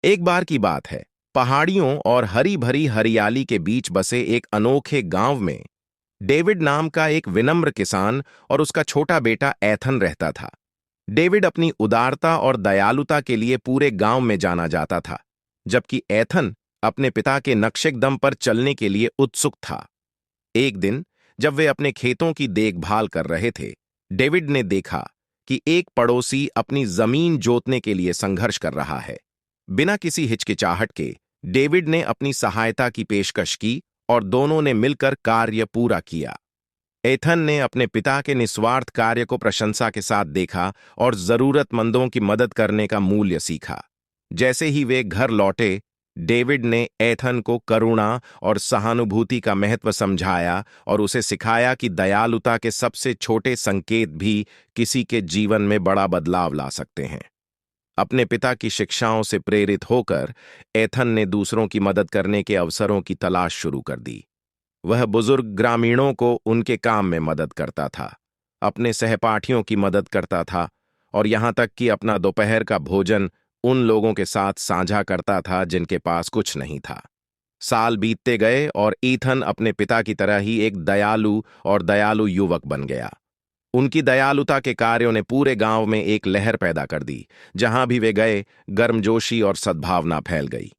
एक बार की बात है। पहाड़ियों और हरी भरी हरियाली के बीच बसे एक अनोखे गांव में डेविड नाम का एक विनम्र किसान और उसका छोटा बेटा एथन रहता था। डेविड अपनी उदारता और दयालुता के लिए पूरे गांव में जाना जाता था, जबकि एथन अपने पिता के नक्शेकदम पर चलने के लिए उत्सुक था। एक दिन जब वे अपने खेतों की देखभाल कर रहे थे, डेविड ने देखा कि एक पड़ोसी अपनी जमीन जोतने के लिए संघर्ष कर रहा है। बिना किसी हिचकिचाहट के डेविड ने अपनी सहायता की पेशकश की और दोनों ने मिलकर कार्य पूरा किया। एथन ने अपने पिता के निस्वार्थ कार्य को प्रशंसा के साथ देखा और जरूरतमंदों की मदद करने का मूल्य सीखा। जैसे ही वे घर लौटे, डेविड ने एथन को करुणा और सहानुभूति का महत्व समझाया और उसे सिखाया कि दयालुता के सबसे छोटे संकेत भी किसी के जीवन में बड़ा बदलाव ला सकते हैं। अपने पिता की शिक्षाओं से प्रेरित होकर एथन ने दूसरों की मदद करने के अवसरों की तलाश शुरू कर दी। वह बुजुर्ग ग्रामीणों को उनके काम में मदद करता था, अपने सहपाठियों की मदद करता था और यहां तक कि अपना दोपहर का भोजन उन लोगों के साथ साझा करता था जिनके पास कुछ नहीं था। साल बीतते गए और ईथन अपने पिता की तरह ही एक दयालु युवक बन गया। उनकी दयालुता के कार्यों ने पूरे गांव में एक लहर पैदा कर दी। जहां भी वे गए, गर्मजोशी और सद्भावना फैल गई।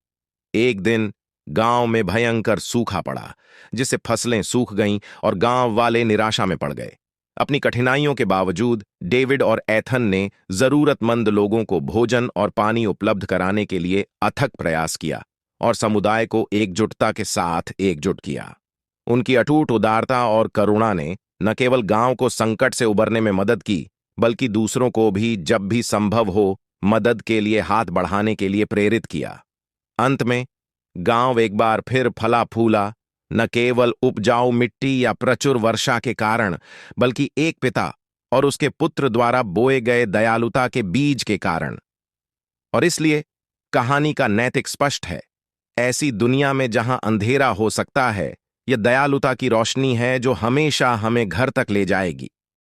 एक दिन गांव में भयंकर सूखा पड़ा, जिससे फसलें सूख गईं और गांव वाले निराशा में पड़ गए। अपनी कठिनाइयों के बावजूद डेविड और एथन ने जरूरतमंद लोगों को भोजन और पानी उपलब्ध कराने के लिए अथक प्रयास किया और समुदाय को एकजुटता के साथ एकजुट किया। उनकी अटूट उदारता और करुणा ने न केवल गांव को संकट से उबरने में मदद की, बल्कि दूसरों को भी जब भी संभव हो मदद के लिए हाथ बढ़ाने के लिए प्रेरित किया। अंत में गांव एक बार फिर फला फूला, न केवल उपजाऊ मिट्टी या प्रचुर वर्षा के कारण, बल्कि एक पिता और उसके पुत्र द्वारा बोए गए दयालुता के बीज के कारण। और इसलिए कहानी का नैतिक स्पष्ट है। ऐसी दुनिया में जहां अंधेरा हो सकता है, यह दयालुता की रोशनी है जो हमेशा हमें घर तक ले जाएगी।